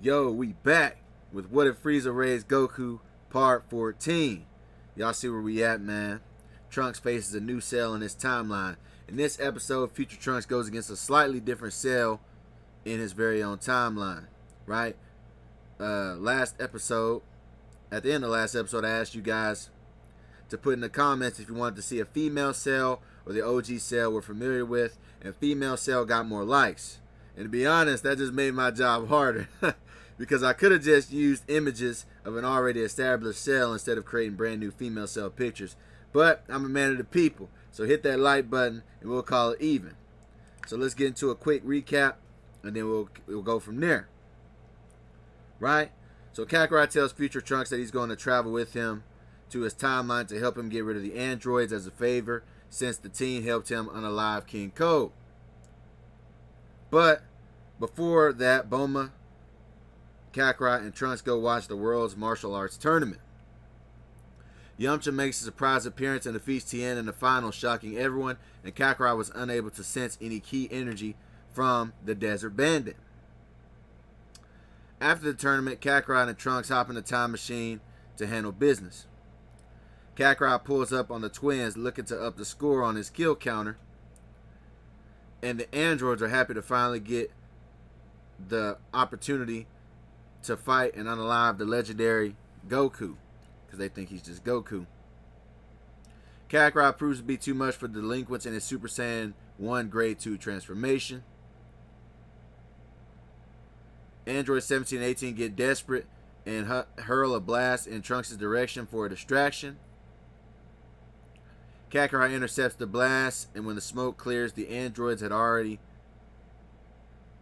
Yo, we back with What If Frieza Raised Goku Part 14. Y'all see where we at, man. Trunks faces a new cell in his timeline. In this episode, Future Trunks goes against a slightly different cell in his very own timeline, right? Last episode, at the end of the last episode, I asked you guys to put in the comments if you wanted to see a female cell or the OG cell we're familiar with, and female cell got more likes. And to be honest, that just made my job harder because I could have just used images of an already established cell instead of creating brand new female cell pictures. But I'm a man of the people, so hit that like button and we'll call it even. So let's get into a quick recap and then we'll go from there. Right? So Kakarot tells Future Trunks that he's going to travel with him to his timeline to help him get rid of the androids as a favor, since the team helped him unalive King Code. But before that, Bulma, Kakarot, and Trunks go watch the world's martial arts tournament. Yamcha makes a surprise appearance and defeats Tien in the final, shocking everyone, and Kakarot was unable to sense any key energy from the Desert Bandit. After the tournament, Kakarot and Trunks hop in the time machine to handle business. Kakarot pulls up on the twins looking to up the score on his kill counter, and the androids are happy to finally get the opportunity to fight and unalive the legendary Goku, because they think he's just Goku. Kakarot proves to be too much for delinquents in his Super Saiyan 1 Grade 2 transformation. Android 17 and 18 get desperate and hurl a blast in Trunks' direction for a distraction. Kakarot intercepts the blast, and when the smoke clears, the androids had already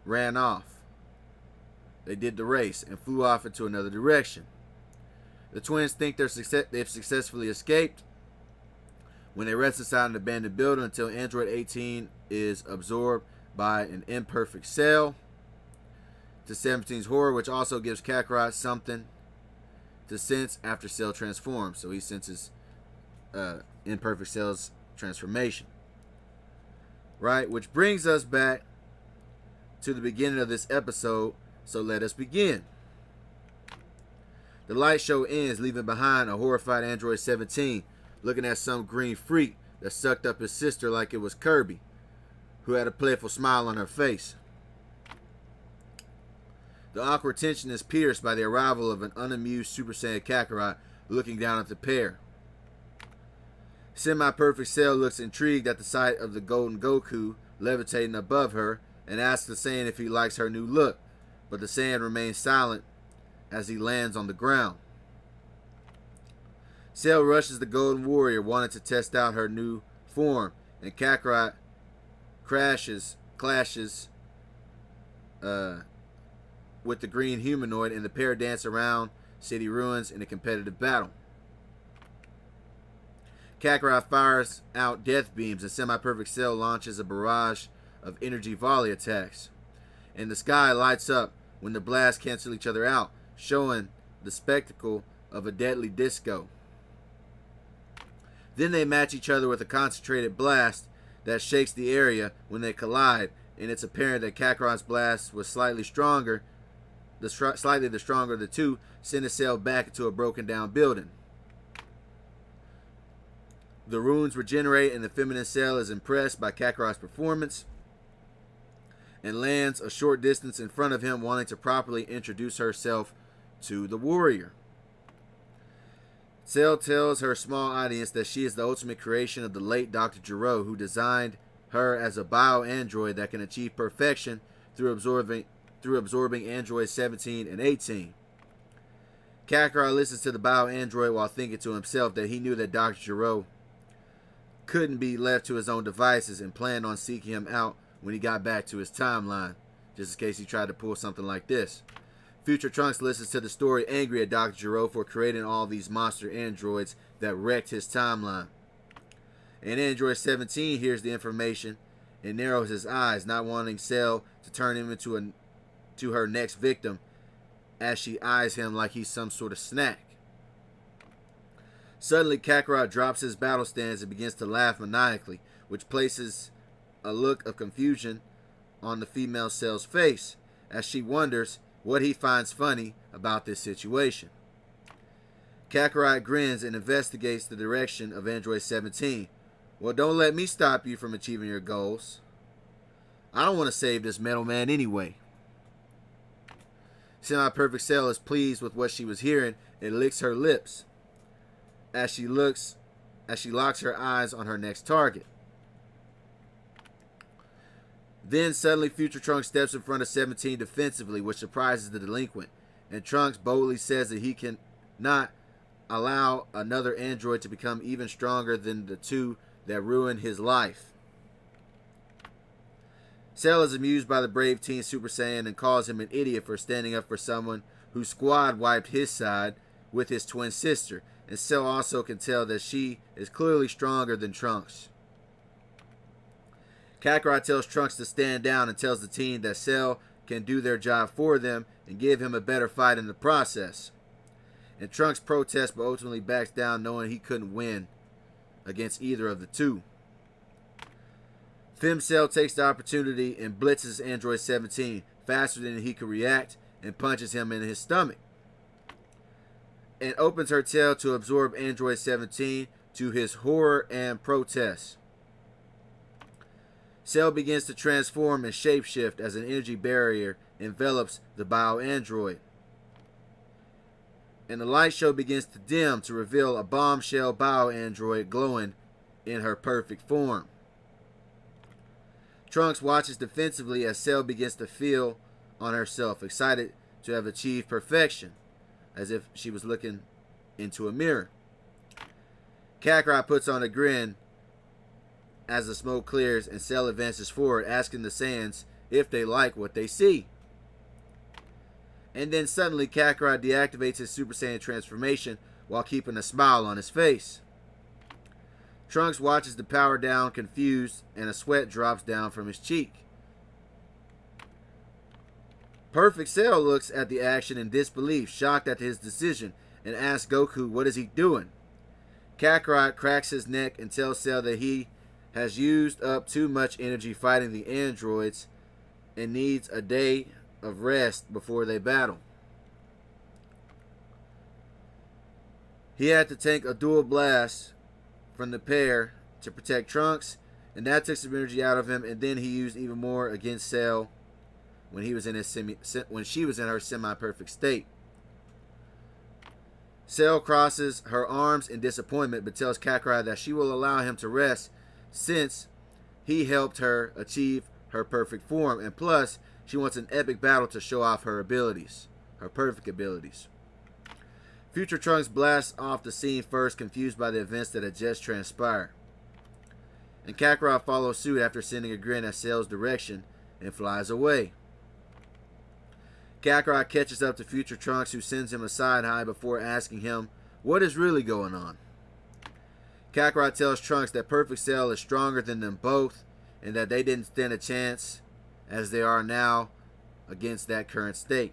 ran off. They did the race and flew off into another direction. The twins think they've successfully escaped when they rest inside an abandoned building until Android 18 is absorbed by an imperfect cell. To 17's horror, which also gives Kakarot something to sense after cell transforms. So he senses imperfect cell's transformation. Right? Which brings us back to the beginning of this episode. So let us begin. The light show ends, leaving behind a horrified Android 17 looking at some green freak that sucked up his sister like it was Kirby, who had a playful smile on her face. The awkward tension is pierced by the arrival of an unamused Super Saiyan Kakarot looking down at the pair. Semi-Perfect Cell looks intrigued at the sight of the golden Goku levitating above her and asks the Saiyan if he likes her new look, but the Saiyan remains silent as he lands on the ground. Cell rushes the Golden Warrior, wanting to test out her new form, and Kakarot clashes with the green humanoid, and the pair dance around city ruins in a competitive battle. Kakarot fires out death beams, and Semi-Perfect Cell launches a barrage of energy volley attacks. And the sky lights up when the blasts cancel each other out, showing the spectacle of a deadly disco. Then they match each other with a concentrated blast that shakes the area when they collide, and it's apparent that Kakarot's blast was slightly stronger. Slightly the stronger of the two send the cell back into a broken down building. The runes regenerate, and the feminine cell is impressed by Kakarot's performance and lands a short distance in front of him, wanting to properly introduce herself to the warrior. Cell tells her small audience that she is the ultimate creation of the late Dr. Gero, who designed her as a bio-android that can achieve perfection through absorbing androids 17 and 18. Kakarot listens to the bio-android while thinking to himself that he knew that Dr. Gero couldn't be left to his own devices and planned on seeking him out when he got back to his timeline, just in case he tried to pull something like this. Future Trunks listens to the story, angry at Dr. Gero for creating all these monster androids that wrecked his timeline. And Android 17 hears the information and narrows his eyes, not wanting Cell to turn him into her next victim, as she eyes him like he's some sort of snack. Suddenly, Kakarot drops his battle stance and begins to laugh maniacally, which places a look of confusion on the female cell's face, as she wonders what he finds funny about this situation. Kakarot grins and investigates the direction of Android 17. Well, don't let me stop you from achieving your goals. I don't want to save this metal man anyway. Semi-Perfect Cell is pleased with what she was hearing and licks her lips as she locks her eyes on her next target. Then suddenly Future Trunks steps in front of 17 defensively, which surprises the delinquent, and Trunks boldly says that he cannot allow another android to become even stronger than the two that ruined his life. Cell is amused by the brave teen Super Saiyan and calls him an idiot for standing up for someone whose squad wiped his side with his twin sister, and Cell also can tell that she is clearly stronger than Trunks. Kakarot tells Trunks to stand down and tells the teen that Cell can do their job for them and give him a better fight in the process. And Trunks protests but ultimately backs down, knowing he couldn't win against either of the two. Cell takes the opportunity and blitzes Android 17 faster than he could react and punches him in his stomach, and opens her tail to absorb Android 17 to his horror and protest. Cell begins to transform and shapeshift as an energy barrier envelops the bio-android, and the light show begins to dim to reveal a bombshell bio-android glowing in her perfect form. Trunks watches defensively as Cell begins to feel on herself, excited to have achieved perfection, as if she was looking into a mirror. Kakarot puts on a grin as the smoke clears and Cell advances forward, asking the Saiyans if they like what they see. And then suddenly Kakarot deactivates his Super Saiyan transformation while keeping a smile on his face. Trunks watches the power down, confused, and a sweat drops down from his cheek. Perfect Cell looks at the action in disbelief, shocked at his decision, and asks Goku what is he doing. Kakarot cracks his neck and tells Cell that he has used up too much energy fighting the androids and needs a day of rest before they battle. He had to take a dual blast from the pair to protect Trunks, and that took some energy out of him, and then he used even more against Cell when he was in when she was in her semi-perfect state. Cell crosses her arms in disappointment but tells Kakarot that she will allow him to rest since he helped her achieve her perfect form, and plus she wants an epic battle to show off her abilities, her perfect abilities. Future Trunks blasts off the scene first, confused by the events that had just transpired. And Kakarot follows suit after sending a grin at Cell's direction and flies away. Kakarot catches up to Future Trunks, who sends him a side eye before asking him what is really going on. Kakarot tells Trunks that Perfect Cell is stronger than them both and that they didn't stand a chance as they are now against that current state.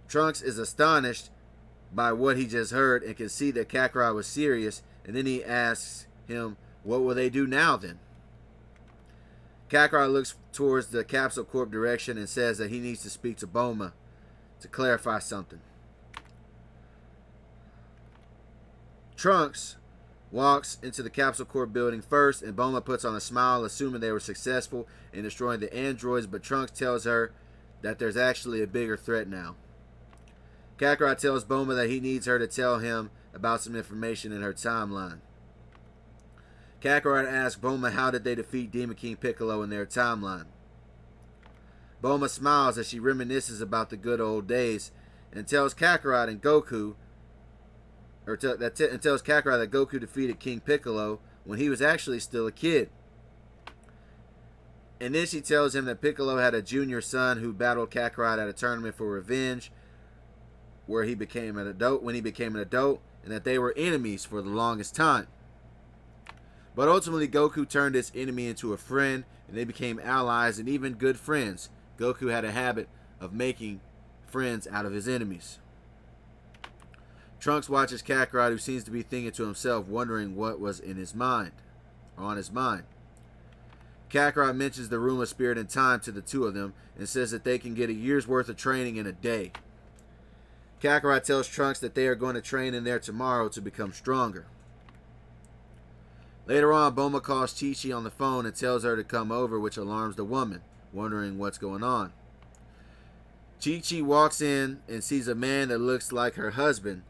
Trunks is astonished by what he just heard and can see that Kakarot was serious, and then he asks him, what will they do now then? Kakarot looks towards the Capsule Corp direction and says that he needs to speak to Bulma to clarify something. Trunks walks into the Capsule Corp building first, and Bulma puts on a smile, assuming they were successful in destroying the androids, but Trunks tells her that there's actually a bigger threat now. Kakarot tells Bulma that he needs her to tell him about some information in her timeline. Kakarot asks Bulma how did they defeat Demon King Piccolo in their timeline. Bulma smiles as she reminisces about the good old days and tells Kakarot and Goku, tells Kakarot that Goku defeated King Piccolo when he was actually still a kid. And then she tells him that Piccolo had a junior son who battled Kakarot at a tournament for revenge when he became an adult, and that they were enemies for the longest time. But ultimately, Goku turned his enemy into a friend, and they became allies and even good friends. Goku had a habit of making friends out of his enemies. Trunks watches Kakarot, who seems to be thinking to himself, wondering what was in his mind, or on his mind. Kakarot mentions the room of spirit and time to the two of them and says that they can get a year's worth of training in a day. Kakarot tells Trunks that they are going to train in there tomorrow to become stronger. Later on, Bulma calls Chi-Chi on the phone and tells her to come over, which alarms the woman, wondering what's going on. Chi-Chi walks in and sees a man that looks like her husband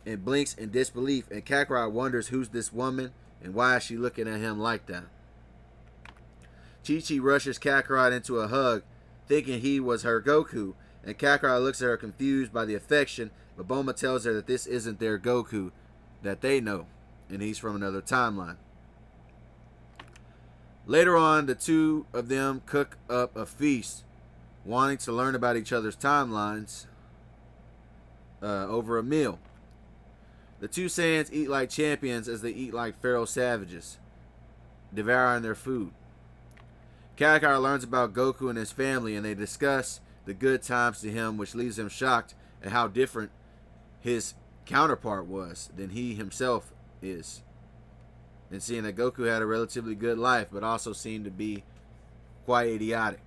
and blinks in disbelief, and Kakarot wonders who's this woman and why is she looking at him like that. Chi-Chi rushes Kakarot into a hug, thinking he was her Goku, and Kakarot looks at her confused by the affection, but Bulma tells her that this isn't their Goku that they know, and he's from another timeline. Later on, the two of them cook up a feast, wanting to learn about each other's timelines over a meal. The two Saiyans eat like champions as they eat like feral savages, devouring their food. Kakarot learns about Goku and his family, and they discuss the good times to him, which leaves him shocked at how different his counterpart was than he himself is. And seeing that Goku had a relatively good life, but also seemed to be quite idiotic.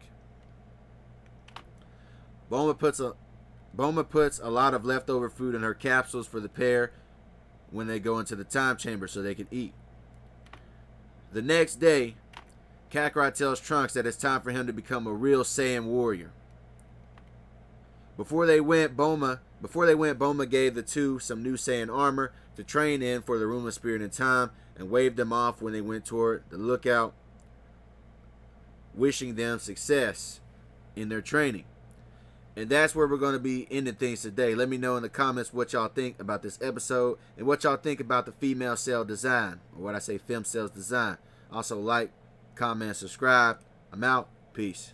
Bulma puts a lot of leftover food in her capsules for the pair when they go into the time chamber so they can eat. The next day, Kakarot tells Trunks that it's time for him to become a real Saiyan warrior. Before they went, Bulma gave the two some new Saiyan armor to train in for the Room of Spirit and Time, and waved them off when they went toward the lookout, wishing them success in their training. And that's where we're going to be ending things today. Let me know in the comments what y'all think about this episode and what y'all think about the female cell design, or what I say, fem cells design. Also like, comment, subscribe. I'm out. Peace.